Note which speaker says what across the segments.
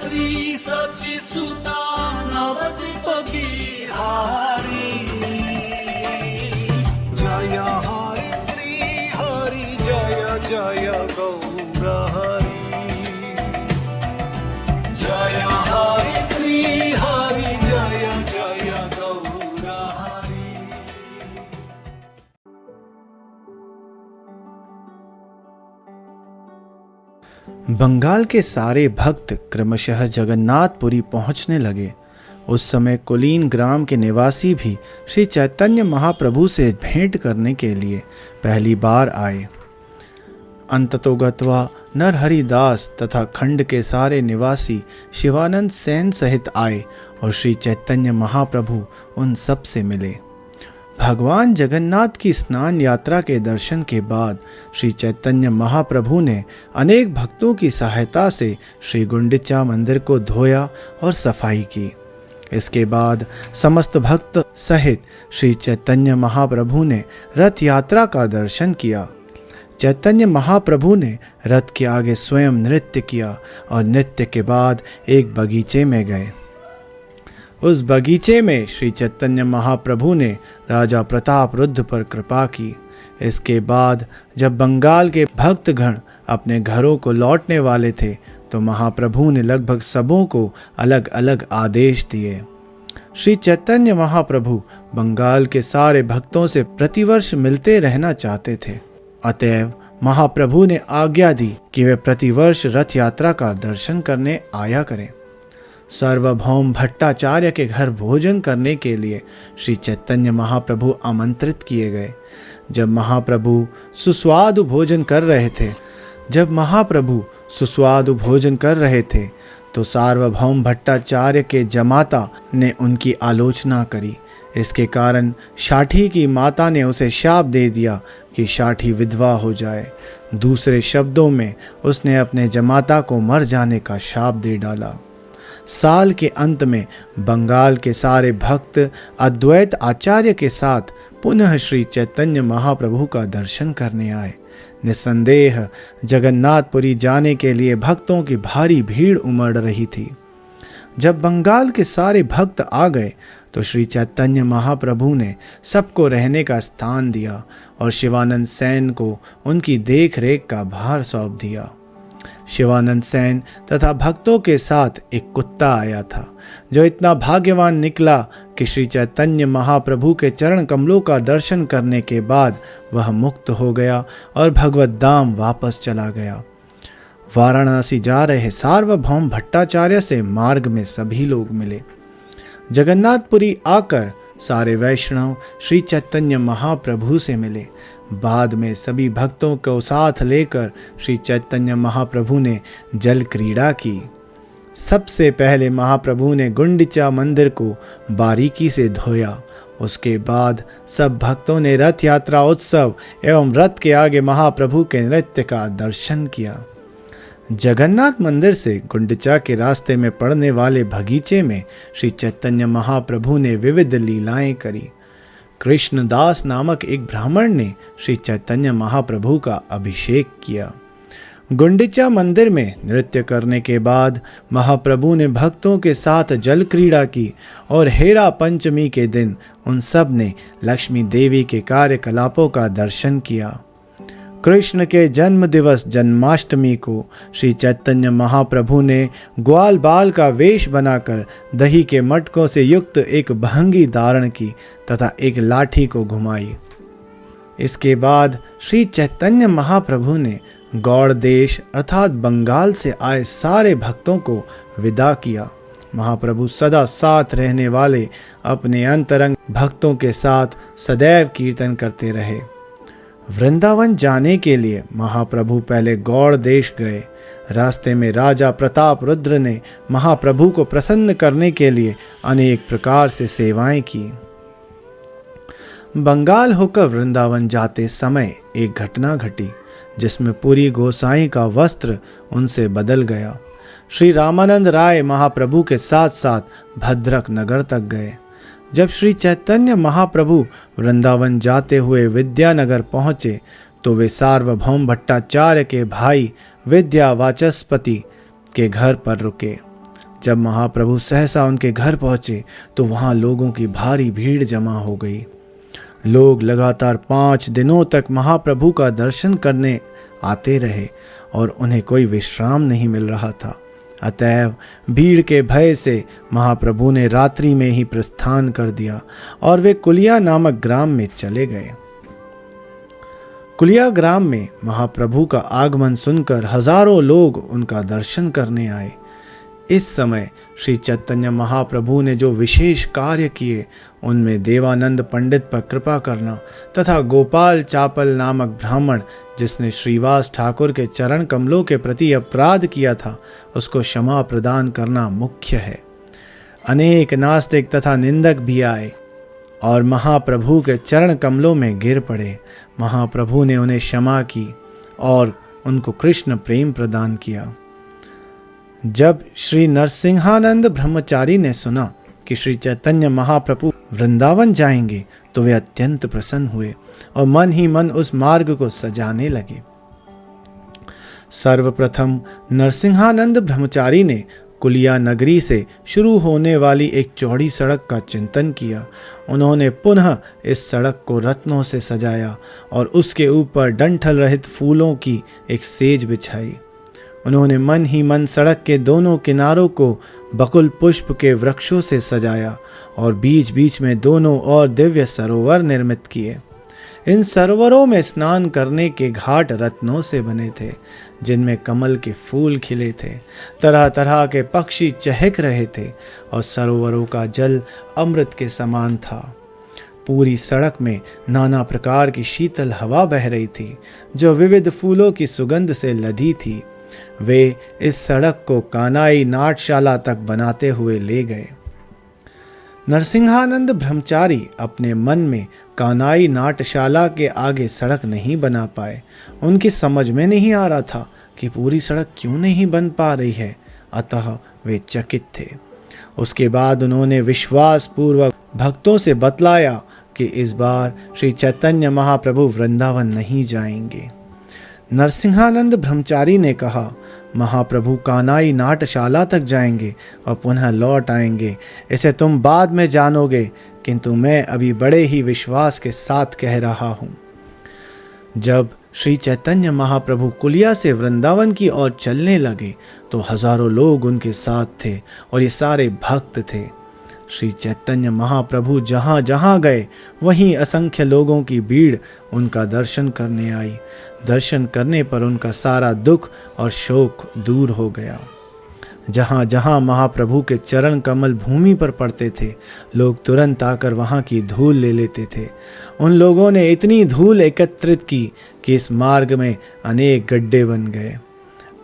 Speaker 1: श्री सचि सुता नवद्वीप बिहारी। जय हरि श्री हरि जय जय गौर हरि। जय हरि श्री हरि जय जय गौर हरि।
Speaker 2: बंगाल के सारे भक्त क्रमशः जगन्नाथपुरी पहुंचने लगे। उस समय कुलीन ग्राम के निवासी भी श्री चैतन्य महाप्रभु से भेंट करने के लिए पहली बार आए। अंततोगत्वा नरहरि दास तथा खंड के सारे निवासी शिवानंद सेन सहित आए और श्री चैतन्य महाप्रभु उन सब से मिले। भगवान जगन्नाथ की स्नान यात्रा के दर्शन के बाद श्री चैतन्य महाप्रभु ने अनेक भक्तों की सहायता से श्री गुंडिचा मंदिर को धोया और सफाई की। इसके बाद समस्त भक्त सहित श्री चैतन्य महाप्रभु ने रथ यात्रा का दर्शन किया। चैतन्य महाप्रभु ने रथ के आगे स्वयं नृत्य किया और नृत्य के बाद एक बगीचे में गए। उस बगीचे में श्री चैतन्य महाप्रभु ने राजा प्रताप रुद्र पर कृपा की। इसके बाद जब बंगाल के भक्तगण अपने घरों को लौटने वाले थे तो महाप्रभु ने लगभग सबों को अलग अलग आदेश दिए। श्री चैतन्य महाप्रभु बंगाल के सारे भक्तों से प्रतिवर्ष मिलते रहना चाहते थे। अतएव महाप्रभु ने आज्ञा दी कि वे प्रतिवर्ष रथ यात्रा का दर्शन करने आया करें। सार्वभौम भट्टाचार्य के घर भोजन करने के लिए श्री चैतन्य महाप्रभु आमंत्रित किए गए। जब महाप्रभु सुस्वादु भोजन कर रहे थे तो सार्वभौम भट्टाचार्य के जमाता ने उनकी आलोचना करी। इसके कारण शाठी की माता ने उसे शाप दे दिया कि शाठी विधवा हो जाए। दूसरे शब्दों में उसने अपने जमाता को मर जाने का शाप दे डाला। साल के अंत में बंगाल के सारे भक्त अद्वैत आचार्य के साथ पुनः श्री चैतन्य महाप्रभु का दर्शन करने आए। निस्संदेह जगन्नाथपुरी जाने के लिए भक्तों की भारी भीड़ उमड़ रही थी। जब बंगाल के सारे भक्त आ गए तो श्री चैतन्य महाप्रभु ने सबको रहने का स्थान दिया और शिवानंद सेन को उनकी देख रेख का भार सौंप दिया। शिवानंद सेन तथा भक्तों के साथ एक कुत्ता आया था जो इतना भाग्यवान निकला कि श्री चैतन्य महाप्रभु के चरण कमलों का दर्शन करने के बाद वह मुक्त हो गया और भगवत धाम वापस चला गया। वाराणसी जा रहे सार्वभौम भट्टाचार्य से मार्ग में सभी लोग मिले। जगन्नाथपुरी आकर सारे वैष्णव श्री चैतन्य महाप्रभु से मिले। बाद में सभी भक्तों को साथ लेकर श्री चैतन्य महाप्रभु ने जल क्रीड़ा की। सबसे पहले महाप्रभु ने गुंडिचा मंदिर को बारीकी से धोया। उसके बाद सब भक्तों ने रथ यात्रा उत्सव एवं रथ के आगे महाप्रभु के नृत्य का दर्शन किया। जगन्नाथ मंदिर से गुंडिचा के रास्ते में पड़ने वाले बगीचे में श्री चैतन्य महाप्रभु ने विविध लीलाएं करी। कृष्णदास नामक एक ब्राह्मण ने श्री चैतन्य महाप्रभु का अभिषेक किया। गुंडिचा मंदिर में नृत्य करने के बाद महाप्रभु ने भक्तों के साथ जल क्रीड़ा की और हेरा पंचमी के दिन उन सब ने लक्ष्मी देवी के कार्यकलापों का दर्शन किया। कृष्ण के जन्म दिवस जन्माष्टमी को श्री चैतन्य महाप्रभु ने ग्वाल बाल का वेश बनाकर दही के मटकों से युक्त एक भंगी धारण की तथा एक लाठी को घुमाई। इसके बाद श्री चैतन्य महाप्रभु ने गौड़ देश अर्थात बंगाल से आए सारे भक्तों को विदा किया। महाप्रभु सदा साथ रहने वाले अपने अंतरंग भक्तों के साथ सदैव कीर्तन करते रहे। वृंदावन जाने के लिए महाप्रभु पहले गौड़ देश गए। रास्ते में राजा प्रताप रुद्र ने महाप्रभु को प्रसन्न करने के लिए अनेक प्रकार से सेवाएं की। बंगाल होकर वृंदावन जाते समय एक घटना घटी जिसमें पूरी गोसाई का वस्त्र उनसे बदल गया। श्री रामानंद राय महाप्रभु के साथ साथ भद्रक नगर तक गए। जब श्री चैतन्य महाप्रभु वृंदावन जाते हुए विद्यानगर पहुँचे तो वे सार्वभौम भट्टाचार्य के भाई विद्यावाचस्पति के घर पर रुके। जब महाप्रभु सहसा उनके घर पहुंचे तो वहां लोगों की भारी भीड़ जमा हो गई। लोग लगातार 5 दिनों तक महाप्रभु का दर्शन करने आते रहे और उन्हें कोई विश्राम नहीं मिल रहा था। अतएव भीड़ के भय से महाप्रभु ने रात्रि में ही प्रस्थान कर दिया और वे कुलिया नामक ग्राम में चले गए। कुलिया ग्राम में महाप्रभु का आगमन सुनकर हजारों लोग उनका दर्शन करने आए। इस समय श्री चैतन्य महाप्रभु ने जो विशेष कार्य किए उनमें देवानंद पंडित पर कृपा करना तथा गोपाल चापल नामक ब्राह्मण जिसने श्रीवास ठाकुर के चरण कमलों के प्रति अपराध किया था उसको क्षमा प्रदान करना मुख्य है। अनेक नास्तिक तथा निंदक भी आए और महाप्रभु के चरण कमलों में गिर पड़े। महाप्रभु ने उन्हें क्षमा की और उनको कृष्ण प्रेम प्रदान किया। जब श्री नरसिंहानंद ब्रह्मचारी ने सुना कि श्री चैतन्य महाप्रभु वृंदावन जाएंगे तो वे अत्यंत प्रसन्न हुए और मन ही मन उस मार्ग को सजाने लगे। सर्वप्रथम नरसिंहानंद ब्रह्मचारी ने कुलिया नगरी से शुरू होने वाली एक चौड़ी सड़क का चिंतन किया। उन्होंने पुनः इस सड़क को रत्नों से सजाया और उसके ऊपर डंठल रहित फूलों की एक सेज बिछाई। उन्होंने मन ही मन सड़क के दोनों किनारों को बकुल पुष्प के वृक्षों से सजाया और बीच बीच में दोनों ओर दिव्य सरोवर निर्मित किए। इन सरोवरों में स्नान करने के घाट रत्नों से बने थे जिनमें कमल के फूल खिले थे। तरह तरह के पक्षी चहक रहे थे और सरोवरों का जल अमृत के समान था। पूरी सड़क में नाना प्रकार की शीतल हवा बह रही थी जो विविध फूलों की सुगंध से लदी थी। वे इस सड़क को कानाई नाटशाला तक बनाते हुए ले गए। नरसिंहानंद ब्रह्मचारी अपने मन में कानाई नाटशाला के आगे सड़क नहीं बना पाए। उनकी समझ में नहीं आ रहा था कि पूरी सड़क क्यों नहीं बन पा रही है, अतः वे चकित थे। उसके बाद उन्होंने विश्वास पूर्वक भक्तों से बतलाया कि इस बार श्री चैतन्य महाप्रभु वृंदावन नहीं जाएंगे। नरसिंहानंद ब्रह्मचारी ने कहा, महाप्रभु कानाई नाटशाला तक जाएंगे और पुनः लौट आएंगे, इसे तुम बाद में जानोगे, किंतु मैं अभी बड़े ही विश्वास के साथ कह रहा हूँ। जब श्री चैतन्य महाप्रभु कुलिया से वृंदावन की ओर चलने लगे तो हजारों लोग उनके साथ थे और ये सारे भक्त थे। श्री चैतन्य महाप्रभु जहाँ जहाँ गए वहीं असंख्य लोगों की भीड़ उनका दर्शन करने आई। दर्शन करने पर उनका सारा दुख और शोक दूर हो गया। जहाँ जहाँ महाप्रभु के चरण कमल भूमि पर पड़ते थे लोग तुरंत आकर वहाँ की धूल ले लेते थे। उन लोगों ने इतनी धूल एकत्रित की कि इस मार्ग में अनेक गड्ढे बन गए।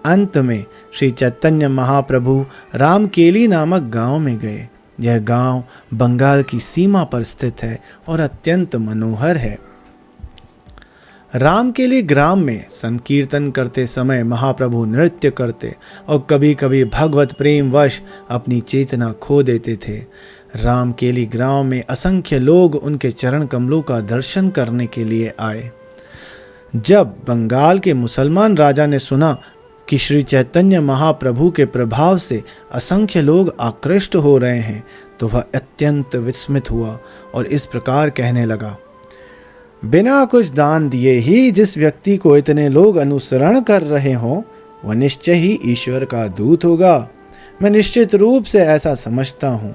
Speaker 2: अंत में श्री चैतन्य महाप्रभु रामकेली नामक गांव में गए। यह गांव बंगाल की सीमा पर स्थित है और अत्यंत मनोहर है। रामकेली ग्राम में संकीर्तन करते समय महाप्रभु नृत्य करते और कभी कभी भगवत प्रेम वश अपनी चेतना खो देते थे। रामकेली ग्राम में असंख्य लोग उनके चरण कमलों का दर्शन करने के लिए आए। जब बंगाल के मुसलमान राजा ने सुना कि श्री चैतन्य महाप्रभु के प्रभाव से असंख्य लोग आकृष्ट हो रहे हैं तो वह अत्यंत विस्मित हुआ और इस प्रकार कहने लगा, बिना कुछ दान दिए ही जिस व्यक्ति को इतने लोग अनुसरण कर रहे हों वह निश्चय ही ईश्वर का दूत होगा। मैं निश्चित रूप से ऐसा समझता हूँ।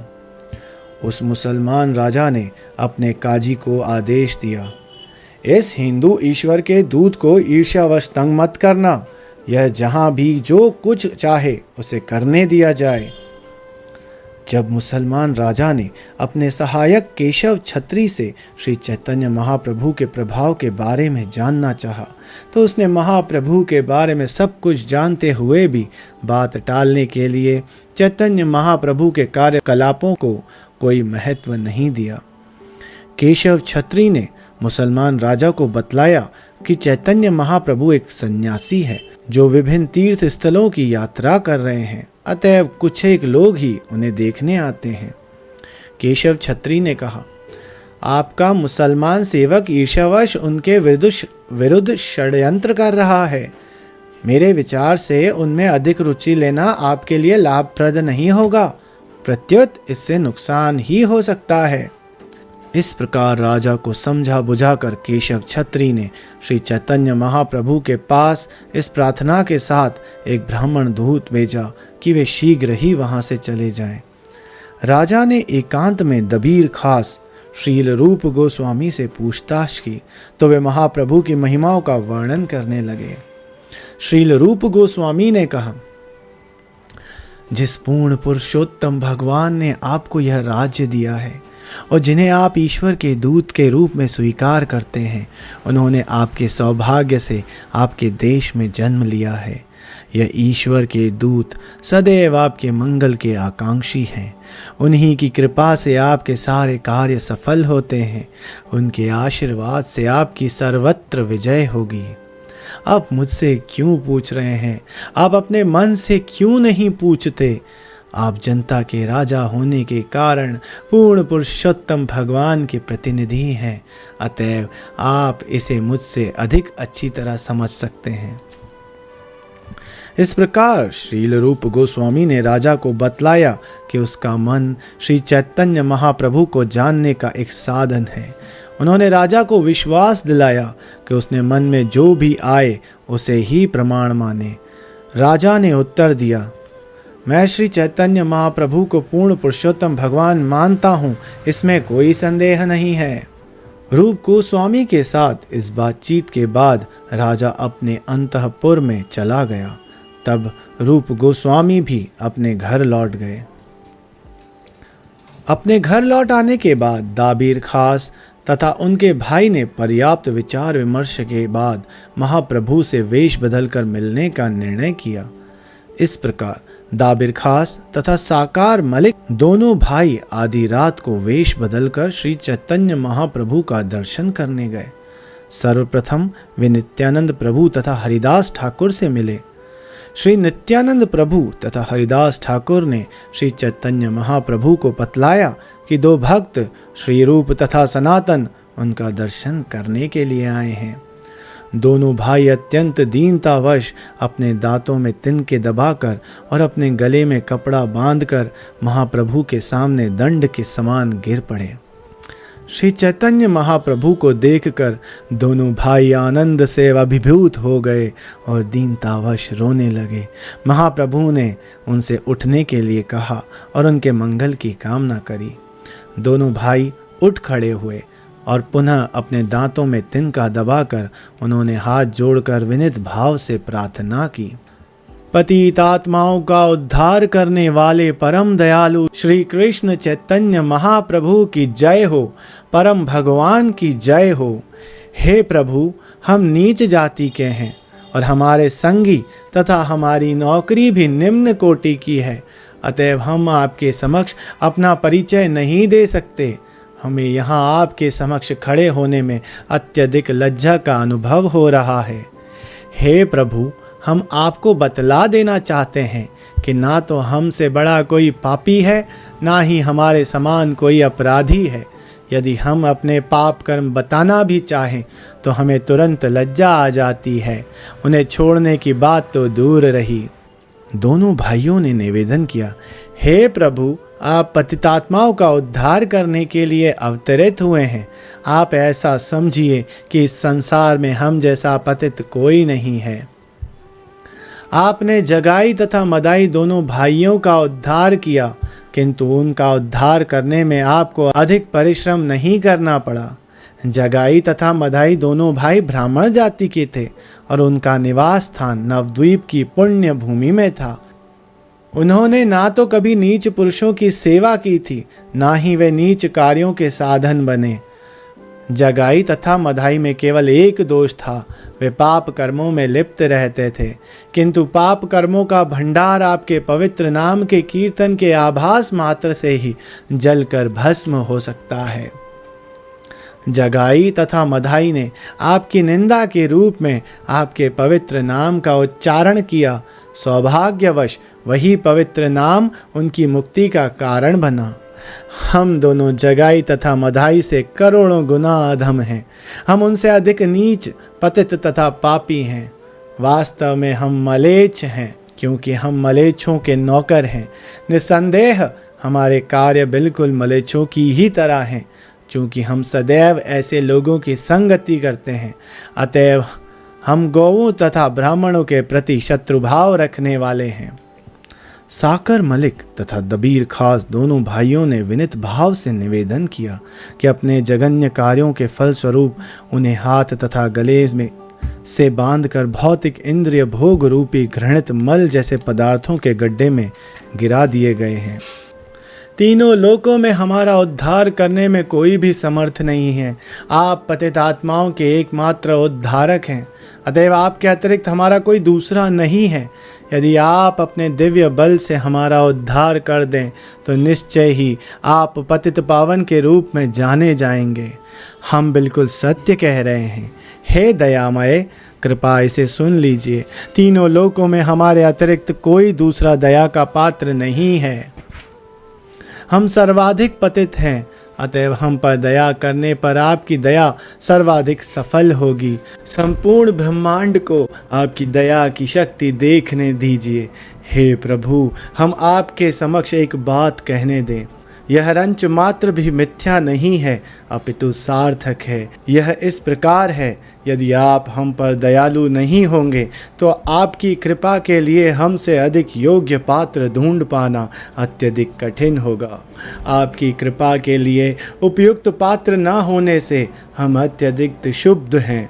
Speaker 2: उस मुसलमान राजा ने अपने काजी को आदेश दिया, इस हिंदू ईश्वर के दूत को ईर्ष्यावश तंग मत करना। यह जहाँ भी जो कुछ चाहे उसे करने दिया जाए। जब मुसलमान राजा ने अपने सहायक केशव छत्री से श्री चैतन्य महाप्रभु के प्रभाव के बारे में जानना चाहा तो उसने महाप्रभु के बारे में सब कुछ जानते हुए भी बात टालने के लिए चैतन्य महाप्रभु के कार्यकलापों को कोई महत्व नहीं दिया। केशव छत्री ने मुसलमान राजा को बतलाया कि चैतन्य महाप्रभु एक सन्यासी है जो विभिन्न तीर्थ स्थलों की यात्रा कर रहे हैं, अतएव कुछ एक लोग ही उन्हें देखने आते हैं। केशव छत्री ने कहा, आपका मुसलमान सेवक ईर्ष्यावश उनके विरुद्ध षड्यंत्र कर रहा है। मेरे विचार से उनमें अधिक रुचि लेना आपके लिए लाभप्रद नहीं होगा, प्रत्युत इससे नुकसान ही हो सकता है। इस प्रकार राजा को समझा बुझाकर केशव छत्री ने श्री चैतन्य महाप्रभु के पास इस प्रार्थना के साथ एक ब्राह्मण दूत भेजा कि वे शीघ्र ही वहां से चले जाएं। राजा ने एकांत में दबीर खास श्रील रूप गोस्वामी से पूछताछ की तो वे महाप्रभु की महिमाओं का वर्णन करने लगे। श्रील रूप गोस्वामी ने कहा, जिस पूर्ण पुरुषोत्तम भगवान ने आपको यह राज्य दिया है और जिन्हें आप ईश्वर के दूत के रूप में स्वीकार करते हैं, उन्होंने आपके सौभाग्य से आपके देश में जन्म लिया है। यह ईश्वर के दूत सदैव आपके मंगल के आकांक्षी हैं। उन्हीं की कृपा से आपके सारे कार्य सफल होते हैं। उनके आशीर्वाद से आपकी सर्वत्र विजय होगी। आप मुझसे क्यों पूछ रहे हैं? आप अपने मन से क्यों नहीं पूछते? आप जनता के राजा होने के कारण पूर्ण पुरुषोत्तम भगवान के प्रतिनिधि हैं, अतएव आप इसे मुझसे अधिक अच्छी तरह समझ सकते हैं। इस प्रकार श्रील रूप गोस्वामी ने राजा को बतलाया कि उसका मन श्री चैतन्य महाप्रभु को जानने का एक साधन है। उन्होंने राजा को विश्वास दिलाया कि उसने मन में जो भी आए उसे ही प्रमाण माने। राजा ने उत्तर दिया, मैं श्री चैतन्य महाप्रभु को पूर्ण पुरुषोत्तम भगवान मानता हूँ, इसमें कोई संदेह नहीं है। रूप गोस्वामी के साथ इस बातचीत के बाद राजा अपने अंतःपुर में चला गया। तब रूप गोस्वामी भी अपने घर लौट गए। अपने घर लौट आने के बाद दाबीर खास तथा उनके भाई ने पर्याप्त विचार विमर्श के बाद महाप्रभु से वेश बदलकर मिलने का निर्णय किया। इस प्रकार दाबिर खास तथा साकार मलिक दोनों भाई आधी रात को वेश बदलकर श्री चैतन्य महाप्रभु का दर्शन करने गए। सर्वप्रथम वे नित्यानंद प्रभु तथा हरिदास ठाकुर से मिले। श्री नित्यानंद प्रभु तथा हरिदास ठाकुर ने श्री चैतन्य महाप्रभु को बतलाया कि दो भक्त श्री रूप तथा सनातन उनका दर्शन करने के लिए आए हैं। दोनों भाई अत्यंत दीनतावश अपने दांतों में तिनके दबाकर और अपने गले में कपड़ा बांधकर महाप्रभु के सामने दंड के समान गिर पड़े। श्री चैतन्य महाप्रभु को देखकर दोनों भाई आनंद से अभिभूत हो गए और दीनतावश रोने लगे। महाप्रभु ने उनसे उठने के लिए कहा और उनके मंगल की कामना करी। दोनों भाई उठ खड़े हुए और पुनः अपने दांतों में तिनका दबाकर उन्होंने हाथ जोड़कर विनीत भाव से प्रार्थना की। पतित आत्माओं का उद्धार करने वाले परम दयालु श्री कृष्ण चैतन्य महाप्रभु की जय हो, परम भगवान की जय हो। हे प्रभु, हम नीच जाति के हैं और हमारे संगी तथा हमारी नौकरी भी निम्न कोटि की है, अतएव हम आपके समक्ष अपना परिचय नहीं दे सकते। हमें यहाँ आपके समक्ष खड़े होने में अत्यधिक लज्जा का अनुभव हो रहा है। हे प्रभु, हम आपको बतला देना चाहते हैं कि ना तो हमसे बड़ा कोई पापी है, ना ही हमारे समान कोई अपराधी है। यदि हम अपने पाप कर्म बताना भी चाहें तो हमें तुरंत लज्जा आ जाती है। उन्हें छोड़ने की बात तो दूर रही। दोनों भाइयों ने निवेदन किया, हे प्रभु, आप पतितात्माओं का उद्धार करने के लिए अवतरित हुए हैं। आप ऐसा समझिए कि इस संसार में हम जैसा पतित कोई नहीं है। आपने जगाई तथा मदाई दोनों भाइयों का उद्धार किया, किंतु उनका उद्धार करने में आपको अधिक परिश्रम नहीं करना पड़ा। जगाई तथा मदाई दोनों भाई ब्राह्मण जाति के थे और उनका निवास स्थान नवद्वीप की पुण्य भूमि में था। उन्होंने ना तो कभी नीच पुरुषों की सेवा की थी, ना ही वे नीच कार्यों के साधन बने। जगाई तथा मदाई में केवल एक दोष था, वे पाप कर्मों में लिप्त रहते थे, किंतु पाप कर्मों का भंडार आपके पवित्र नाम के कीर्तन के आभास मात्र से ही जलकर भस्म हो सकता है। जगाई तथा मदाई ने आपकी निंदा के रूप में आपके पवित्र नाम का उच्चारण किया। सौभाग्यवश वही पवित्र नाम उनकी मुक्ति का कारण बना। हम दोनों जगाई तथा मदाई से करोड़ों गुना अधम हैं। हम उनसे अधिक नीच, पतित तथा पापी हैं। वास्तव में हम मलेच्छ हैं, क्योंकि हम मलेच्छों के नौकर हैं। निस्संदेह हमारे कार्य बिल्कुल मलेच्छों की ही तरह हैं, क्योंकि हम सदैव ऐसे लोगों की संगति करते हैं। अतएव हम गौओं तथा ब्राह्मणों के प्रति शत्रुभाव रखने वाले हैं। साकर मलिक तथा दबीर खास दोनों भाइयों ने विनित भाव से निवेदन किया कि अपने जघन्य कार्यों के फलस्वरूप उन्हें हाथ तथा गले में से बांधकर भौतिक इंद्रिय भोग रूपी घृणित मल जैसे पदार्थों के गड्ढे में गिरा दिए गए हैं। तीनों लोकों में हमारा उद्धार करने में कोई भी समर्थ नहीं है। आप पतित आत्माओं के एकमात्र उद्धारक हैं, अतएव आपके अतिरिक्त हमारा कोई दूसरा नहीं है। यदि आप अपने दिव्य बल से हमारा उद्धार कर दें तो निश्चय ही आप पतित पावन के रूप में जाने जाएंगे। हम बिल्कुल सत्य कह रहे हैं। हे दयामय, कृपा इसे सुन लीजिए। तीनों लोकों में हमारे अतिरिक्त कोई दूसरा दया का पात्र नहीं है। हम सर्वाधिक पतित हैं, अतएव हम पर दया करने पर आपकी दया सर्वाधिक सफल होगी। संपूर्ण ब्रह्मांड को आपकी दया की शक्ति देखने दीजिए। हे प्रभु, हम आपके समक्ष एक बात कहने दें। यह रंच मात्र भी मिथ्या नहीं है, अपितु सार्थक है। यह इस प्रकार है, यदि आप हम पर दयालु नहीं होंगे तो आपकी कृपा के लिए हमसे अधिक योग्य पात्र ढूंढ पाना अत्यधिक कठिन होगा। आपकी कृपा के लिए उपयुक्त पात्र न होने से हम अत्यधिक क्षुब्ध हैं।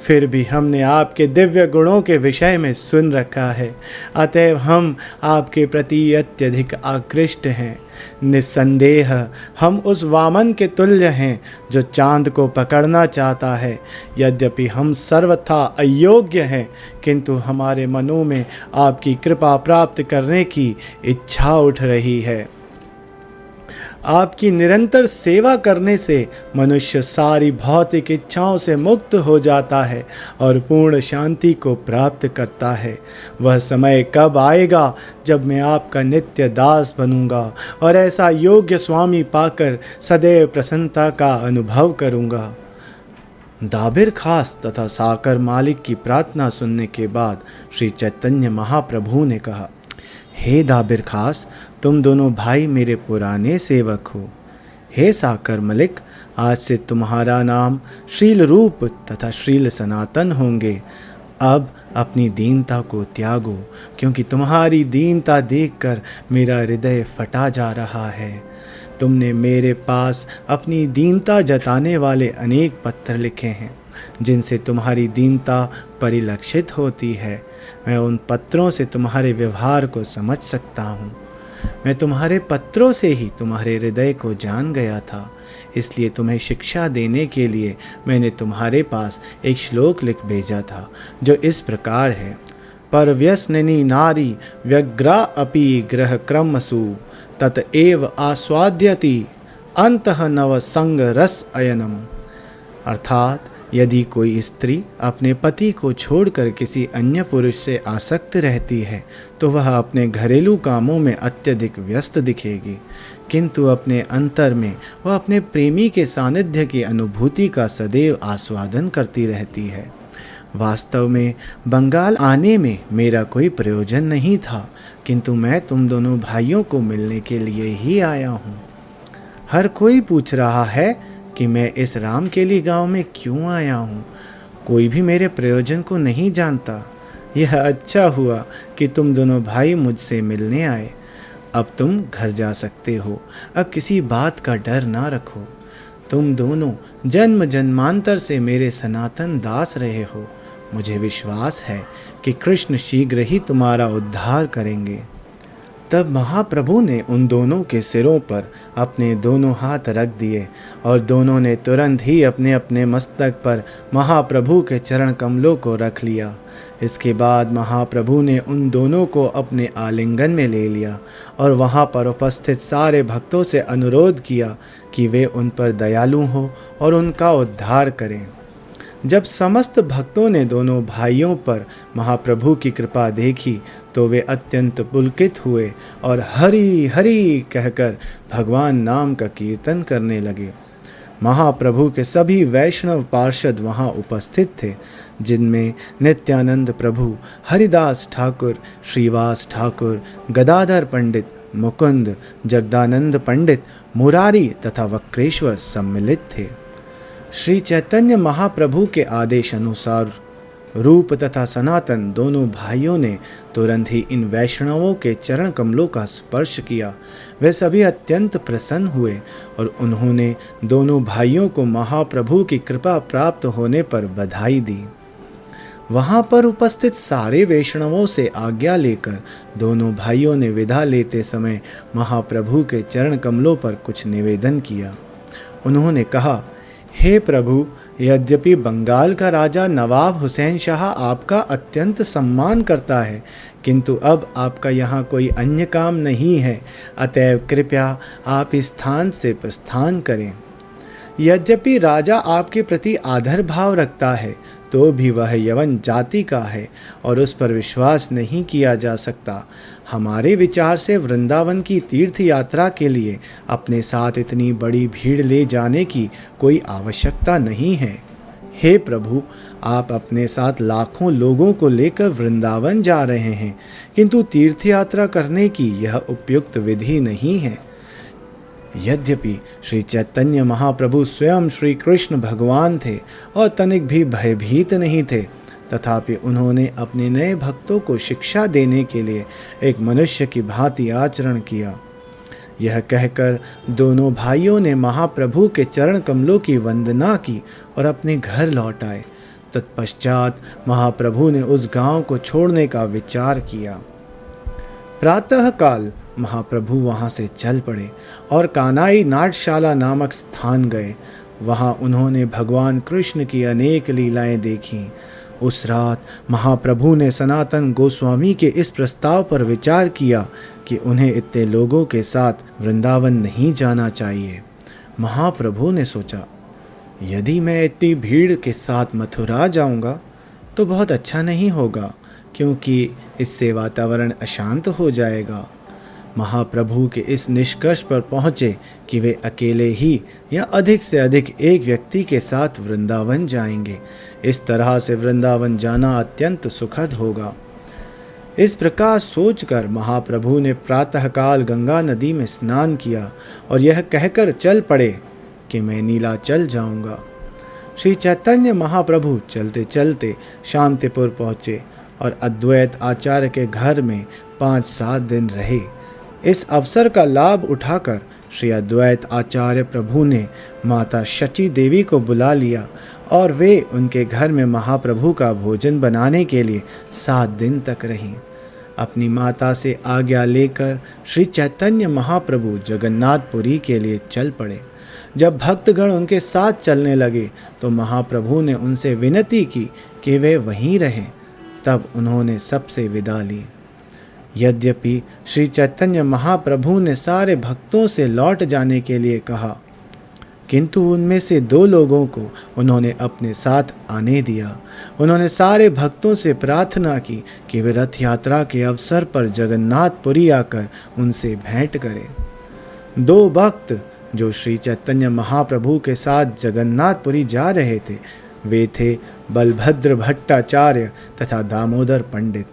Speaker 2: फिर भी हमने आपके दिव्य गुणों के विषय में सुन रखा है, अतएव हम आपके प्रति अत्यधिक आकृष्ट हैं। निस्संदेह हम उस वामन के तुल्य हैं जो चांद को पकड़ना चाहता है। यद्यपि हम सर्वथा अयोग्य हैं, किंतु हमारे मनों में आपकी कृपा प्राप्त करने की इच्छा उठ रही है। आपकी निरंतर सेवा करने से मनुष्य सारी भौतिक इच्छाओं से मुक्त हो जाता है और पूर्ण शांति को प्राप्त करता है। वह समय कब आएगा जब मैं आपका नित्य दास बनूंगा और ऐसा योग्य स्वामी पाकर सदैव प्रसन्नता का अनुभव करूंगा। दाबिर खास तथा साकर मालिक की प्रार्थना सुनने के बाद श्री चैतन्य महाप्रभु ने कहा, हे दाबिर खास, तुम दोनों भाई मेरे पुराने सेवक हो। हे साकर मलिक, आज से तुम्हारा नाम श्रील रूप तथा श्रील सनातन होंगे। अब अपनी दीनता को त्यागो, क्योंकि तुम्हारी दीनता देखकर मेरा हृदय फटा जा रहा है। तुमने मेरे पास अपनी दीनता जताने वाले अनेक पत्र लिखे हैं, जिनसे तुम्हारी दीनता परिलक्षित होती है। मैं उन पत्रों से तुम्हारे व्यवहार को समझ सकता हूँ। मैं तुम्हारे पत्रों से ही तुम्हारे हृदय को जान गया था, इसलिए तुम्हें शिक्षा देने के लिए मैंने तुम्हारे पास एक श्लोक लिख भेजा था, जो इस प्रकार है। पर व्यसनिनी नारी व्यग्रा अपि ग्रह क्रमसु तत एव आस्वाद्यति अंतः नव संग रस अयनम। अर्थात यदि कोई स्त्री अपने पति को छोड़कर किसी अन्य पुरुष से आसक्त रहती है तो वह अपने घरेलू कामों में अत्यधिक व्यस्त दिखेगी, किंतु अपने अंतर में वह अपने प्रेमी के सानिध्य की अनुभूति का सदैव आस्वादन करती रहती है। वास्तव में बंगाल आने में मेरा कोई प्रयोजन नहीं था, किंतु मैं तुम दोनों भाइयों को मिलने के लिए ही आया हूँ। हर कोई पूछ रहा है कि मैं इस रामकेली गांव में क्यों आया हूँ। कोई भी मेरे प्रयोजन को नहीं जानता। यह अच्छा हुआ कि तुम दोनों भाई मुझसे मिलने आए। अब तुम घर जा सकते हो। अब किसी बात का डर ना रखो। तुम दोनों जन्म जन्मांतर से मेरे सनातन दास रहे हो। मुझे विश्वास है कि कृष्ण शीघ्र ही तुम्हारा उद्धार करेंगे। तब महाप्रभु ने उन दोनों के सिरों पर अपने दोनों हाथ रख दिए और दोनों ने तुरंत ही अपने अपने मस्तक पर महाप्रभु के चरण कमलों को रख लिया। इसके बाद महाप्रभु ने उन दोनों को अपने आलिंगन में ले लिया और वहाँ पर उपस्थित सारे भक्तों से अनुरोध किया कि वे उन पर दयालु हों और उनका उद्धार करें। जब समस्त भक्तों ने दोनों भाइयों पर महाप्रभु की कृपा देखी तो वे अत्यंत पुलकित हुए और हरि हरि कहकर भगवान नाम का कीर्तन करने लगे। महाप्रभु के सभी वैष्णव पार्षद वहाँ उपस्थित थे, जिनमें नित्यानंद प्रभु, हरिदास ठाकुर, श्रीवास ठाकुर, गदाधर पंडित, मुकुंद, जगदानंद पंडित, मुरारी तथा वक्रेश्वर सम्मिलित थे। श्री चैतन्य महाप्रभु के आदेश अनुसार रूप तथा सनातन दोनों भाइयों ने तुरंत ही इन वैष्णवों के चरण कमलों का स्पर्श किया। वे सभी अत्यंत प्रसन्न हुए और उन्होंने दोनों भाइयों को महाप्रभु की कृपा प्राप्त होने पर बधाई दी। वहाँ पर उपस्थित सारे वैष्णवों से आज्ञा लेकर दोनों भाइयों ने विदा लेते समय महाप्रभु के चरण कमलों पर कुछ निवेदन किया। उन्होंने कहा, हे प्रभु, यद्यपि बंगाल का राजा नवाब हुसैन शाह आपका अत्यंत सम्मान करता है, किंतु अब आपका यहाँ कोई अन्य काम नहीं है, अतएव कृपया आप इस स्थान से प्रस्थान करें। यद्यपि राजा आपके प्रति आदर भाव रखता है, तो भी वह यवन जाति का है और उस पर विश्वास नहीं किया जा सकता। हमारे विचार से वृंदावन की तीर्थ यात्रा के लिए अपने साथ इतनी बड़ी भीड़ ले जाने की कोई आवश्यकता नहीं है। हे प्रभु, आप अपने साथ लाखों लोगों को लेकर वृंदावन जा रहे हैं, किंतु तीर्थ यात्रा करने की यह उपयुक्त विधि नहीं है। यद्यपि श्री चैतन्य महाप्रभु स्वयं श्री कृष्ण भगवान थे और तनिक भी भयभीत नहीं थे, तथापि उन्होंने अपने नए भक्तों को शिक्षा देने के लिए एक मनुष्य की भांति आचरण किया। यह कहकर दोनों भाइयों ने महाप्रभु के चरण कमलों की वंदना की और अपने घर लौट आए। तत्पश्चात महाप्रभु ने उस गांव को छोड़ने का विचार किया। प्रातःकाल महाप्रभु वहाँ से चल पड़े और कानाई नाट्यशाला नामक स्थान गए। वहाँ उन्होंने भगवान कृष्ण की अनेक लीलाएं देखीं। उस रात महाप्रभु ने सनातन गोस्वामी के इस प्रस्ताव पर विचार किया कि उन्हें इतने लोगों के साथ वृंदावन नहीं जाना चाहिए। महाप्रभु ने सोचा, यदि मैं इतनी भीड़ के साथ मथुरा जाऊंगा तो बहुत अच्छा नहीं होगा, क्योंकि इससे वातावरण अशांत हो जाएगा। महाप्रभु के इस निष्कर्ष पर पहुँचे कि वे अकेले ही या अधिक से अधिक एक व्यक्ति के साथ वृंदावन जाएंगे। इस तरह से वृंदावन जाना अत्यंत सुखद होगा। इस प्रकार सोचकर महाप्रभु ने प्रातःकाल गंगा नदी में स्नान किया और यह कहकर चल पड़े कि मैं नीलाचल जाऊंगा। श्री चैतन्य महाप्रभु चलते चलते शांतिपुर पहुँचे और अद्वैत आचार्य के घर में 5-7 दिन रहे। इस अवसर का लाभ उठाकर श्री अद्वैत आचार्य प्रभु ने माता शची देवी को बुला लिया और वे उनके घर में महाप्रभु का भोजन बनाने के लिए 7 दिन तक रहीं। अपनी माता से आज्ञा लेकर श्री चैतन्य महाप्रभु जगन्नाथपुरी के लिए चल पड़े। जब भक्तगण उनके साथ चलने लगे तो महाप्रभु ने उनसे विनती की कि वे वहीं रहें। तब उन्होंने सबसे विदा ली। यद्यपि श्री चैतन्य महाप्रभु ने सारे भक्तों से लौट जाने के लिए कहा, किंतु उनमें से 2 लोगों को उन्होंने अपने साथ आने दिया। उन्होंने सारे भक्तों से प्रार्थना की कि वे रथ यात्रा के अवसर पर जगन्नाथपुरी आकर उनसे भेंट करें। 2 भक्त जो श्री चैतन्य महाप्रभु के साथ जगन्नाथपुरी जा रहे थे, वे थे बलभद्र भट्टाचार्य तथा दामोदर पंडित।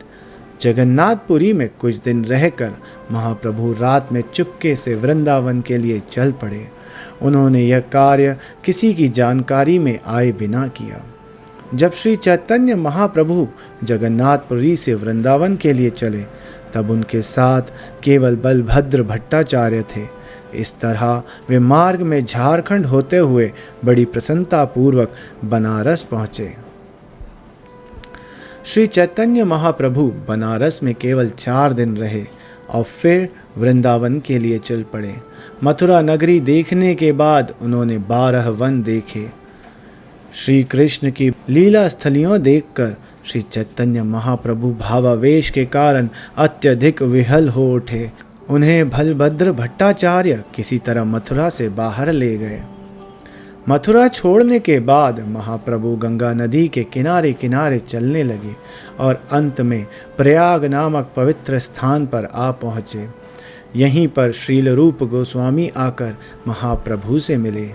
Speaker 2: जगन्नाथपुरी में कुछ दिन रहकर महाप्रभु रात में चुपके से वृंदावन के लिए चल पड़े। उन्होंने यह कार्य किसी की जानकारी में आए बिना किया। जब श्री चैतन्य महाप्रभु जगन्नाथपुरी से वृंदावन के लिए चले, तब उनके साथ केवल बलभद्र भट्टाचार्य थे। इस तरह वे मार्ग में झारखंड होते हुए बड़ी प्रसन्नतापूर्वक बनारस पहुँचे। श्री चैतन्य महाप्रभु बनारस में केवल 4 दिन रहे और फिर वृंदावन के लिए चल पड़े। मथुरा नगरी देखने के बाद उन्होंने 12 वन देखे। श्री कृष्ण की लीला स्थलियों देखकर श्री चैतन्य महाप्रभु भावावेश के कारण अत्यधिक विहल हो उठे। उन्हें बलभद्र भट्टाचार्य किसी तरह मथुरा से बाहर ले गए। मथुरा छोड़ने के बाद महाप्रभु गंगा नदी के किनारे किनारे चलने लगे और अंत में प्रयाग नामक पवित्र स्थान पर आ पहुँचे। यहीं पर श्रील रूप गोस्वामी आकर महाप्रभु से मिले।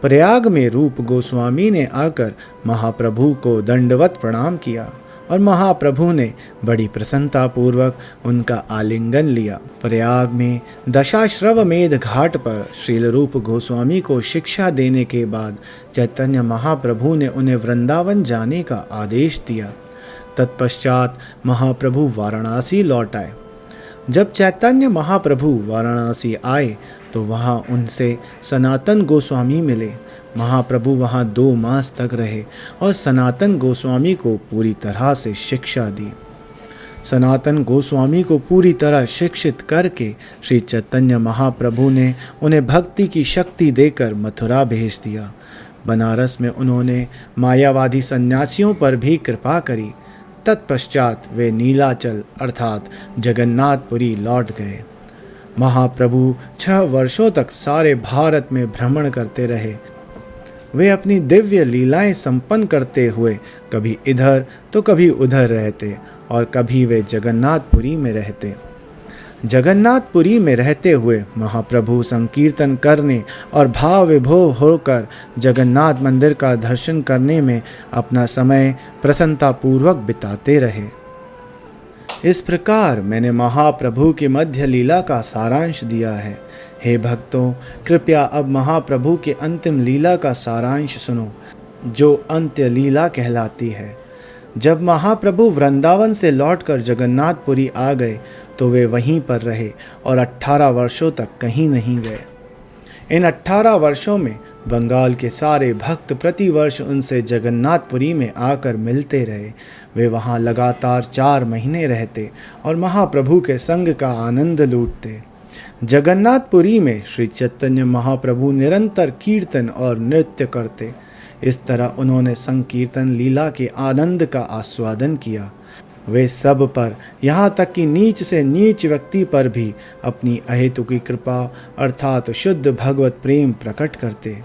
Speaker 2: प्रयाग में रूप गोस्वामी ने आकर महाप्रभु को दंडवत प्रणाम किया और महाप्रभु ने बड़ी प्रसन्नता पूर्वक उनका आलिंगन लिया। प्रयाग में दशाश्रवमेध घाट पर श्रील रूप गोस्वामी को शिक्षा देने के बाद चैतन्य महाप्रभु ने उन्हें वृंदावन जाने का आदेश दिया। तत्पश्चात महाप्रभु वाराणसी लौट आए। जब चैतन्य महाप्रभु वाराणसी आए तो वहाँ उनसे सनातन गोस्वामी मिले। महाप्रभु वहाँ 2 मास तक रहे और सनातन गोस्वामी को पूरी तरह से शिक्षा दी। सनातन गोस्वामी को पूरी तरह शिक्षित करके श्री चैतन्य महाप्रभु ने उन्हें भक्ति की शक्ति देकर मथुरा भेज दिया। बनारस में उन्होंने मायावादी सन्यासियों पर भी कृपा करी। तत्पश्चात वे नीलाचल अर्थात जगन्नाथपुरी लौट गए। महाप्रभु 6 वर्षों तक सारे भारत में भ्रमण करते रहे। वे अपनी दिव्य लीलाएं संपन्न करते हुए कभी इधर तो कभी उधर रहते और कभी वे जगन्नाथपुरी में रहते। जगन्नाथपुरी में रहते हुए महाप्रभु संकीर्तन करने और भाव विभोर होकर जगन्नाथ मंदिर का दर्शन करने में अपना समय प्रसन्नतापूर्वक बिताते रहे। इस प्रकार मैंने महाप्रभु की मध्य लीला का सारांश दिया है। हे भक्तों, कृपया अब महाप्रभु की अंतिम लीला का सारांश सुनो, जो अंत्य लीला कहलाती है। जब महाप्रभु वृंदावन से लौटकर जगन्नाथपुरी आ गए तो वे वहीं पर रहे और 18 वर्षों तक कहीं नहीं गए। इन 18 वर्षों में बंगाल के सारे भक्त प्रतिवर्ष उनसे जगन्नाथपुरी में आकर मिलते रहे। वे वहाँ लगातार 4 महीने रहते और महाप्रभु के संग का आनंद लूटते। जगन्नाथपुरी में श्री चैतन्य महाप्रभु निरंतर कीर्तन और नृत्य करते। इस तरह उन्होंने संकीर्तन लीला के आनंद का आस्वादन किया। वे सब पर, यहाँ तक कि नीच से नीच व्यक्ति पर भी अपनी अहेतुकी कृपा अर्थात शुद्ध भगवत प्रेम प्रकट करते।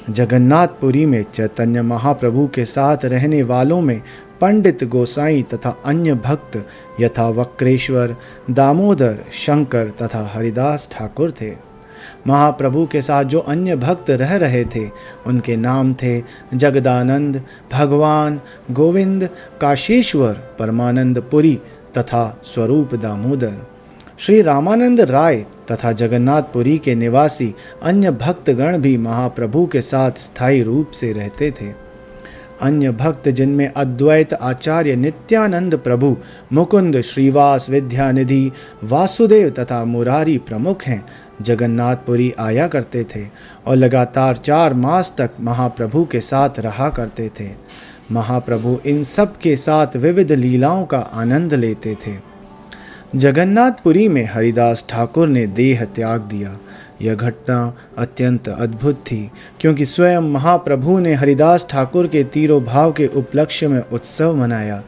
Speaker 2: जगन्नाथपुरी में चैतन्य महाप्रभु के साथ रहने वालों में पंडित गोसाई तथा अन्य भक्त यथा वक्रेश्वर, दामोदर, शंकर तथा हरिदास ठाकुर थे। महाप्रभु के साथ जो अन्य भक्त रह रहे थे उनके नाम थे जगदानंद, भगवान, गोविंद, काशीश्वर, परमानंद पुरी तथा स्वरूप दामोदर। श्री रामानंद राय तथा जगन्नाथपुरी के निवासी अन्य भक्तगण भी महाप्रभु के साथ स्थायी रूप से रहते थे। अन्य भक्त जिनमें अद्वैत आचार्य नित्यानंद प्रभु, मुकुंद, श्रीवास, विद्यानिधि, वासुदेव तथा मुरारी प्रमुख हैं, जगन्नाथपुरी आया करते थे और लगातार 4 मास तक महाप्रभु के साथ रहा करते थे। महाप्रभु इन सब के साथ विविध लीलाओं का आनंद लेते थे। जगन्नाथपुरी में हरिदास ठाकुर ने देह त्याग दिया। यह घटना अत्यंत अद्भुत थी क्योंकि स्वयं महाप्रभु ने हरिदास ठाकुर के तिरोभाव के उपलक्ष्य में उत्सव मनाया।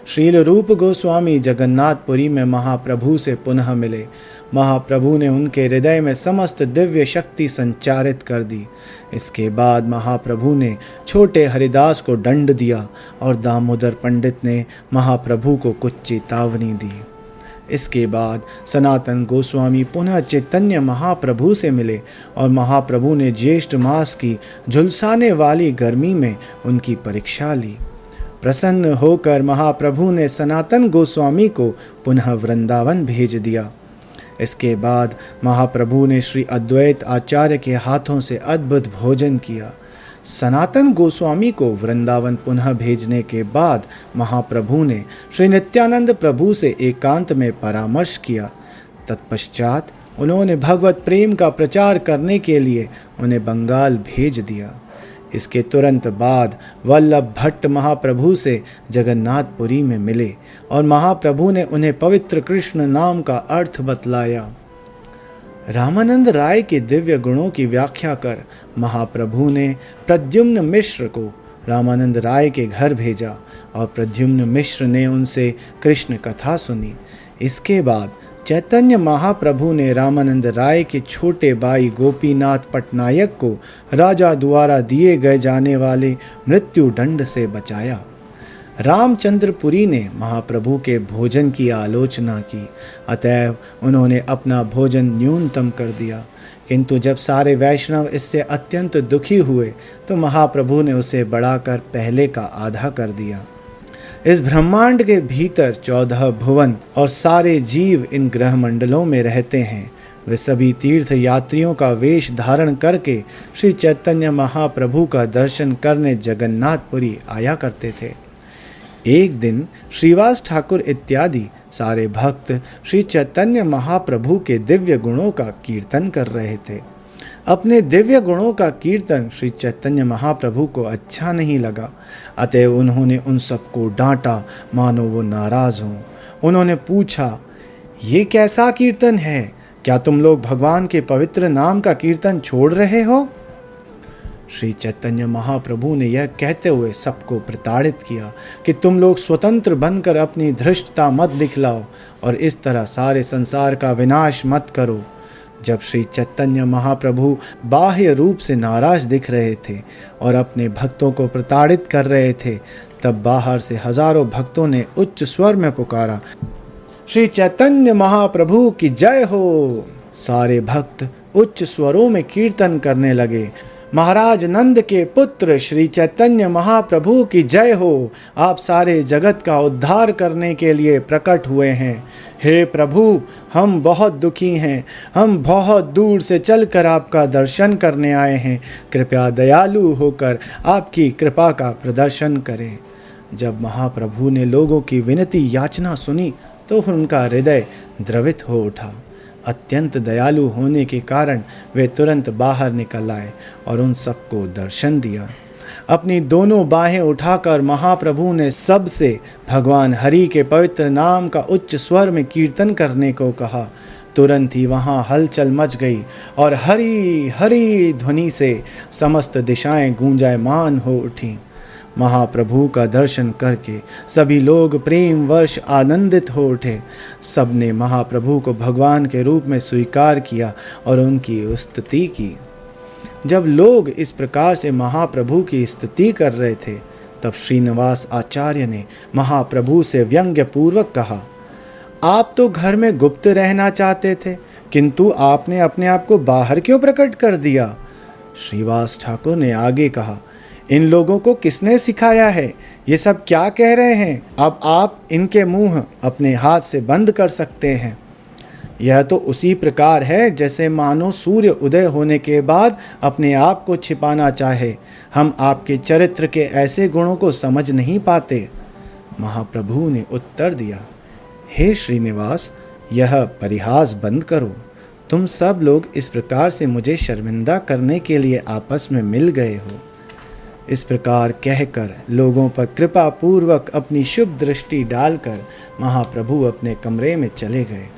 Speaker 2: श्रील रूप गोस्वामी जगन्नाथपुरी में महाप्रभु से पुनः मिले। महाप्रभु ने उनके हृदय में समस्त दिव्य शक्ति संचारित कर दी। इसके बाद महाप्रभु ने छोटे हरिदास को दंड दिया और दामोदर पंडित ने महाप्रभु को कुछ चेतावनी दी। इसके बाद सनातन गोस्वामी पुनः चैतन्य महाप्रभु से मिले और महाप्रभु ने ज्येष्ठ मास की झुलसाने वाली गर्मी में उनकी परीक्षा ली। प्रसन्न होकर महाप्रभु ने सनातन गोस्वामी को पुनः वृंदावन भेज दिया। इसके बाद महाप्रभु ने श्री अद्वैत आचार्य के हाथों से अद्भुत भोजन किया। सनातन गोस्वामी को वृंदावन पुनः भेजने के बाद महाप्रभु ने श्री नित्यानंद प्रभु से एकांत में परामर्श किया। तत्पश्चात उन्होंने भगवत प्रेम का प्रचार करने के लिए उन्हें बंगाल भेज दिया। इसके तुरंत बाद वल्लभ भट्ट महाप्रभु से जगन्नाथपुरी में मिले और महाप्रभु ने उन्हें पवित्र कृष्ण नाम का अर्थ बतलाया। रामानंद राय के दिव्य गुणों की व्याख्या कर महाप्रभु ने प्रद्युम्न मिश्र को रामानंद राय के घर भेजा और प्रद्युम्न मिश्र ने उनसे कृष्ण कथा सुनी। इसके बाद चैतन्य महाप्रभु ने रामानंद राय के छोटे भाई गोपीनाथ पटनायक को राजा द्वारा दिए गए जाने वाले मृत्यु दंड से बचाया। रामचंद्रपुरी ने महाप्रभु के भोजन की आलोचना की, अतएव उन्होंने अपना भोजन न्यूनतम कर दिया। किंतु जब सारे वैष्णव इससे अत्यंत दुखी हुए तो महाप्रभु ने उसे बढ़ाकर पहले का आधा कर दिया। इस ब्रह्मांड के भीतर 14 भुवन और सारे जीव इन ग्रह मंडलों में रहते हैं। वे सभी तीर्थ यात्रियों का वेश धारण करके श्री चैतन्य महाप्रभु का दर्शन करने जगन्नाथपुरी आया करते थे। एक दिन श्रीवास ठाकुर इत्यादि सारे भक्त श्री चैतन्य महाप्रभु के दिव्य गुणों का कीर्तन कर रहे थे। अपने दिव्य गुणों का कीर्तन श्री चैतन्य महाप्रभु को अच्छा नहीं लगा, अतएव उन्होंने उन सबको डांटा मानो वो नाराज हों। उन्होंने पूछा, ये कैसा कीर्तन है? क्या तुम लोग भगवान के पवित्र नाम का कीर्तन छोड़ रहे हो? श्री चैतन्य महाप्रभु ने यह कहते हुए सबको प्रताड़ित किया कि तुम लोग स्वतंत्र बनकर अपनी धृष्टता मत दिखलाओ और इस तरह सारे संसार का विनाश मत करो। जब श्री चैतन्य महाप्रभु बाह्य रूप से नाराज दिख रहे थे और अपने भक्तों को प्रताड़ित कर रहे थे, तब बाहर से हजारों भक्तों ने उच्च स्वर में पुकारा, श्री चैतन्य महाप्रभु की जय हो। सारे भक्त उच्च स्वरों में कीर्तन करने लगे, महाराज नंद के पुत्र श्री चैतन्य महाप्रभु की जय हो। आप सारे जगत का उद्धार करने के लिए प्रकट हुए हैं। हे प्रभु, हम बहुत दुखी हैं। हम बहुत दूर से चलकर आपका दर्शन करने आए हैं। कृपया दयालु होकर आपकी कृपा का प्रदर्शन करें। जब महाप्रभु ने लोगों की विनती याचना सुनी तो उनका हृदय द्रवित हो उठा। अत्यंत दयालु होने के कारण वे तुरंत बाहर निकल आए और उन सबको दर्शन दिया। अपनी दोनों बाहें उठाकर महाप्रभु ने सबसे भगवान हरि के पवित्र नाम का उच्च स्वर में कीर्तन करने को कहा। तुरंत ही वहाँ हलचल मच गई और हरि हरि ध्वनि से समस्त दिशाएं गूंजायमान हो उठीं। महाप्रभु का दर्शन करके सभी लोग प्रेम वर्ष आनंदित हो उठे। सबने महाप्रभु को भगवान के रूप में स्वीकार किया और उनकी स्तुति की। जब लोग इस प्रकार से महाप्रभु की स्तुति कर रहे थे, तब श्रीनिवास आचार्य ने महाप्रभु से व्यंग्य पूर्वक कहा, आप तो घर में गुप्त रहना चाहते थे, किंतु आपने अपने आप को बाहर क्यों प्रकट कर दिया? श्रीवास ठाकुर ने आगे कहा, इन लोगों को किसने सिखाया है? ये सब क्या कह रहे हैं? अब आप इनके मुंह अपने हाथ से बंद कर सकते हैं। यह तो उसी प्रकार है जैसे मानो सूर्य उदय होने के बाद अपने आप को छिपाना चाहे। हम आपके चरित्र के ऐसे गुणों को समझ नहीं पाते। महाप्रभु ने उत्तर दिया, हे श्रीनिवास, यह परिहास बंद करो। तुम सब लोग इस प्रकार से मुझे शर्मिंदा करने के लिए आपस में मिल गए हो। इस प्रकार कहकर लोगों पर कृपा पूर्वक अपनी शुभ दृष्टि डालकर महाप्रभु अपने कमरे में चले गए।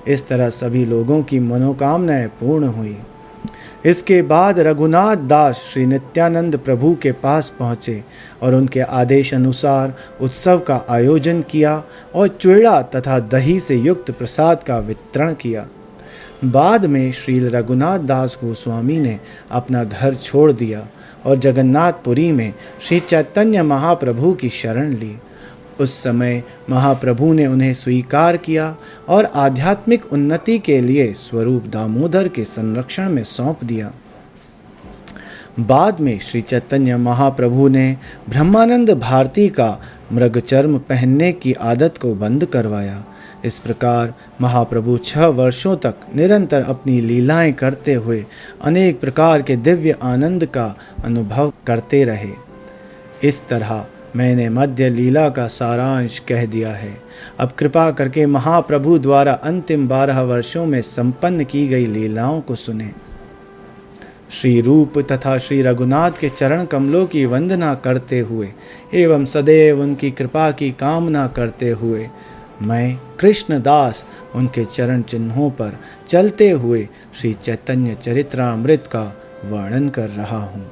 Speaker 2: इस तरह सभी लोगों की मनोकामनाएं पूर्ण हुई। इसके बाद रघुनाथ दास श्री नित्यानंद प्रभु के पास पहुँचे और उनके आदेश अनुसार उत्सव का आयोजन किया और चूड़ा तथा दही से युक्त प्रसाद का वितरण किया। बाद में श्री रघुनाथ दास गोस्वामी ने अपना घर छोड़ दिया और जगन्नाथपुरी में श्री चैतन्य महाप्रभु की शरण ली। उस समय महाप्रभु ने उन्हें स्वीकार किया और आध्यात्मिक उन्नति के लिए स्वरूप दामोदर के संरक्षण में सौंप दिया। बाद में श्री चैतन्य महाप्रभु ने ब्रह्मानंद भारती का मृगचर्म पहनने की आदत को बंद करवाया। इस प्रकार महाप्रभु 6 वर्षों तक निरंतर अपनी लीलाएं करते हुए अनेक प्रकार के दिव्य आनंद का अनुभव करते रहे। इस तरह मैंने मध्य लीला का सारांश कह दिया है। अब कृपा करके महाप्रभु द्वारा अंतिम 12 वर्षों में संपन्न की गई लीलाओं को सुने। श्री रूप तथा श्री रघुनाथ के चरण कमलों की वंदना करते हुए एवं सदैव उनकी कृपा की कामना करते हुए मैं कृष्णदास उनके चरण चिन्हों पर चलते हुए श्री चैतन्य चरित्रामृत का वर्णन कर रहा हूँ।